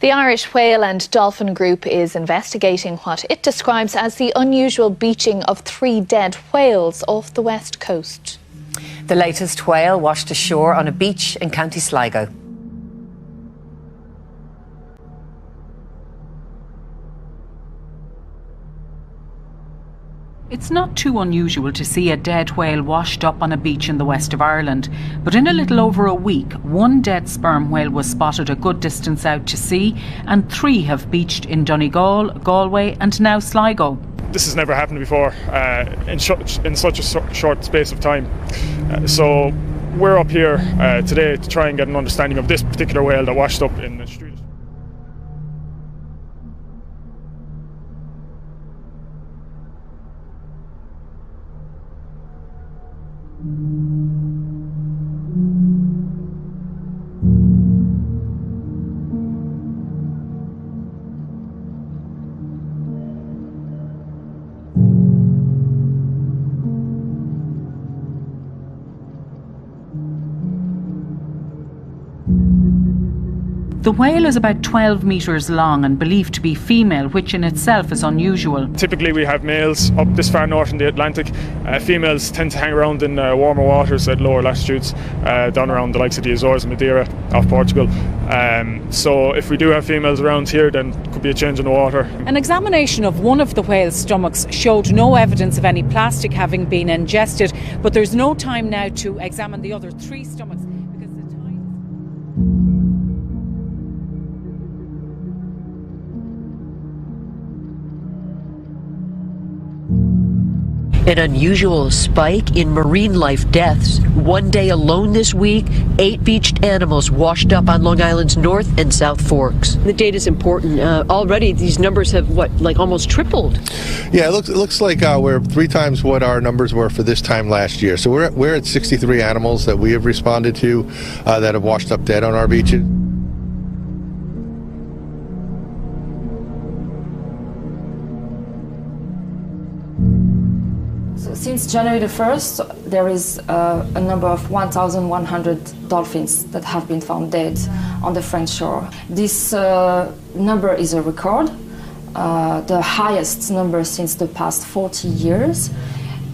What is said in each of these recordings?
The Irish Whale and Dolphin Group is investigating what it describes as the unusual beaching of 3 dead whales off the west coast. The latest whale washed ashore on a beach in County Sligo. It's not too unusual to see a dead whale washed up on a beach in the west of Ireland, but in a little over a week, 1 dead sperm whale was spotted a good distance out to sea, and 3 have beached in Donegal, Galway and now Sligo. This has never happened before in such a short space of time. So we're up here today to try and get an understanding of this particular whale that washed up in the street. The whale is about 12 metres long and believed to be female, which in itself is unusual. Typically we have males up this far north in the Atlantic. Females tend to hang around in warmer waters at lower latitudes, down around the likes of the Azores and Madeira off Portugal. So if we do have females around here, then it could be a change in the water. An examination of one of the whale's stomachs showed no evidence of any plastic having been ingested, but there's no time now to examine the other 3 stomachs. An unusual spike in marine life deaths. One day alone this week, 8 beached animals washed up on Long Island's North and South Forks. The data is important. Already these numbers have, almost tripled? Yeah, it looks like we're 3 times what our numbers were for this time last year. So we're at 63 animals that we have responded to that have washed up dead on our beaches. Since January the 1st, there is a number of 1,100 dolphins that have been found dead on the French shore. This number is a record, the highest number since the past 40 years.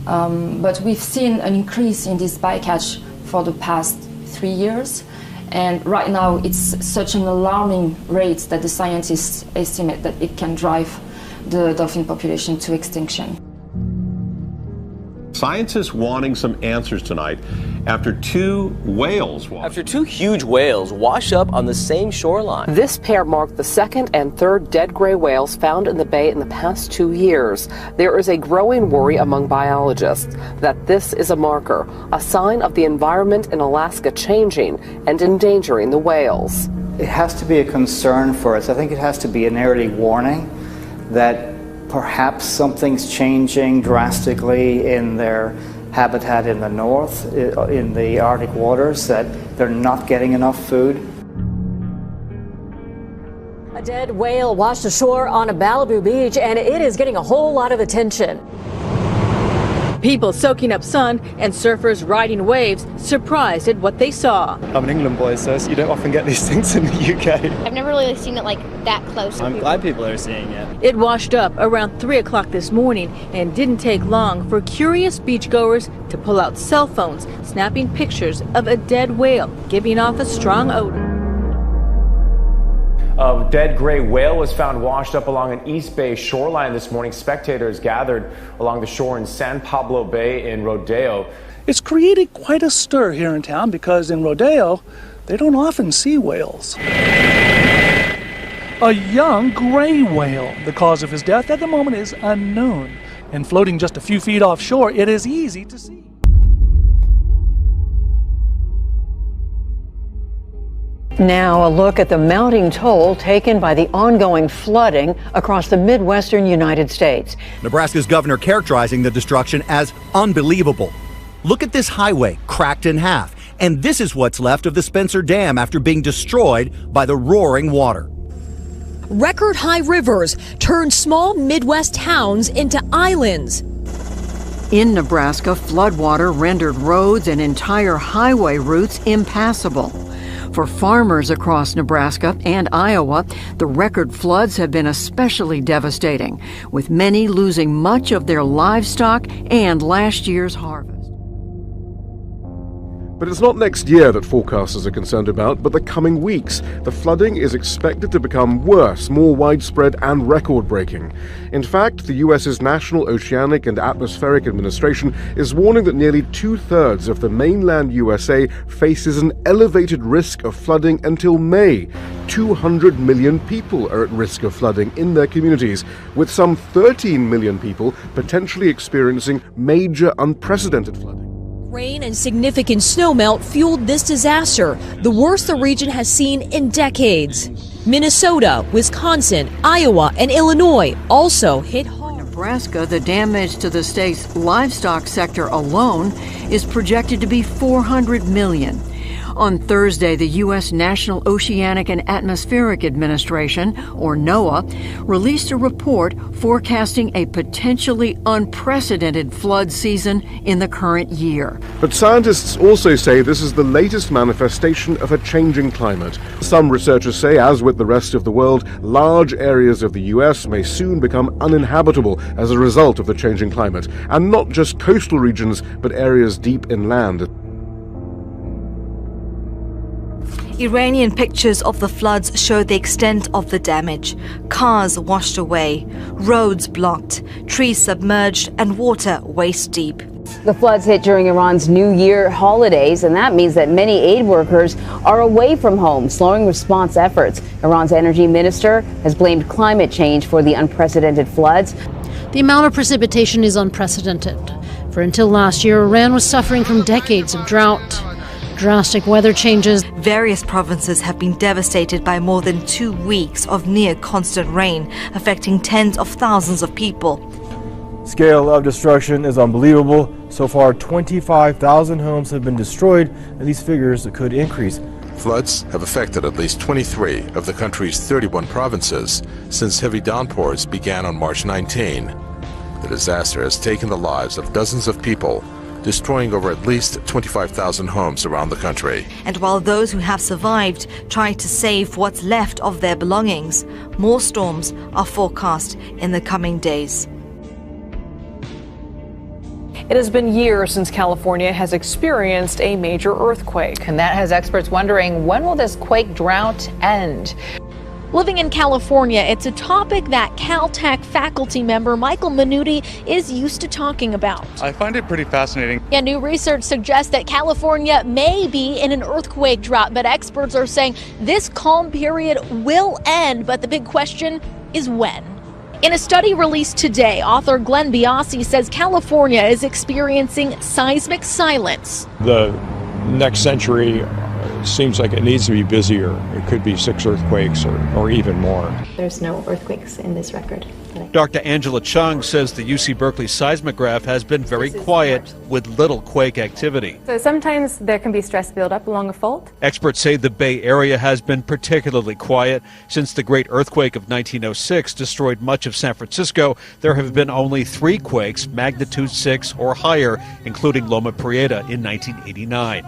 But we've seen an increase in this bycatch for the past 3 years. And right now it's such an alarming rate that the scientists estimate that it can drive the dolphin population to extinction. Scientists wanting some answers tonight after 2 whales huge whales wash up on the same shoreline. This pair marked the 2nd and 3rd dead gray whales found in the bay in the past 2 years. There is a growing worry among biologists that this is a marker, a sign of the environment in Alaska changing and endangering the whales. It has to be a concern for us. I think it has to be an early warning that perhaps something's changing drastically in their habitat in the north, in the Arctic waters, that they're not getting enough food. A dead whale washed ashore on a Malibu beach, and it is getting a whole lot of attention. People soaking up sun and surfers riding waves, surprised at what they saw. I'm an England boy, so you don't often get these things in the UK. I've never really seen it like that close. I'm glad people are seeing it. It washed up around 3 o'clock this morning and didn't take long for curious beachgoers to pull out cell phones, snapping pictures of a dead whale, giving off a strong odor. A dead gray whale was found washed up along an East Bay shoreline this morning. Spectators gathered along the shore in San Pablo Bay in Rodeo. It's created quite a stir here in town because in Rodeo, they don't often see whales. A young gray whale. The cause of his death at the moment is unknown. And floating just a few feet offshore, it is easy to see. Now a look at the mounting toll taken by the ongoing flooding across the Midwestern United States. Nebraska's governor characterizing the destruction as unbelievable. Look at this highway cracked in half, and this is what's left of the Spencer Dam after being destroyed by the roaring water. Record-high rivers turned small Midwest towns into islands. In Nebraska, floodwater rendered roads and entire highway routes impassable. For farmers across Nebraska and Iowa, the record floods have been especially devastating, with many losing much of their livestock and last year's harvest. But it's not next year that forecasters are concerned about, but the coming weeks. The flooding is expected to become worse, more widespread and record-breaking. In fact, the U.S.'s National Oceanic and Atmospheric Administration is warning that nearly two-thirds of the mainland USA faces an elevated risk of flooding until May. 200 million people are at risk of flooding in their communities, with some 13 million people potentially experiencing major unprecedented flooding. Rain and significant snowmelt fueled this disaster, the worst the region has seen in decades. Minnesota, Wisconsin, Iowa, and Illinois also hit hard. Nebraska, the damage to the state's livestock sector alone is projected to be $400 million. On Thursday, the U.S. National Oceanic and Atmospheric Administration, or NOAA, released a report forecasting a potentially unprecedented flood season in the current year. But scientists also say this is the latest manifestation of a changing climate. Some researchers say, as with the rest of the world, large areas of the U.S. may soon become uninhabitable as a result of the changing climate, and not just coastal regions, but areas deep inland. Iranian pictures of the floods show the extent of the damage. Cars washed away, roads blocked, trees submerged, and water waist deep. The floods hit during Iran's New Year holidays, and that means that many aid workers are away from home, slowing response efforts. Iran's energy minister has blamed climate change for the unprecedented floods. The amount of precipitation is unprecedented. For until last year, Iran was suffering from decades of drought. Drastic weather changes. Various provinces have been devastated by more than 2 weeks of near constant rain, affecting tens of thousands of people. Scale of destruction is unbelievable. So far, 25,000 homes have been destroyed, and these figures could increase. Floods have affected at least 23 of the country's 31 provinces since heavy downpours began on March 19. The disaster has taken the lives of dozens of people, destroying over at least 25,000 homes around the country. And while those who have survived try to save what's left of their belongings, more storms are forecast in the coming days. It has been years since California has experienced a major earthquake. And that has experts wondering, when will this quake drought end? Living in California, it's a topic that Caltech faculty member Michael Minuti is used to talking about. I find it pretty fascinating. Yeah, new research suggests that California may be in an earthquake drought, but experts are saying this calm period will end, but the big question is when. In a study released today, author Glenn Biasi says California is experiencing seismic silence. The next century seems like it needs to be busier. It could be 6 earthquakes or even more. There's no earthquakes in this record. Dr. Angela Chung says the UC Berkeley seismograph has been very quiet with little quake activity. So sometimes there can be stress buildup along a fault. Experts say the Bay Area has been particularly quiet. Since the great earthquake of 1906 destroyed much of San Francisco, there have been only 3 quakes, magnitude 6 or higher, including Loma Prieta in 1989.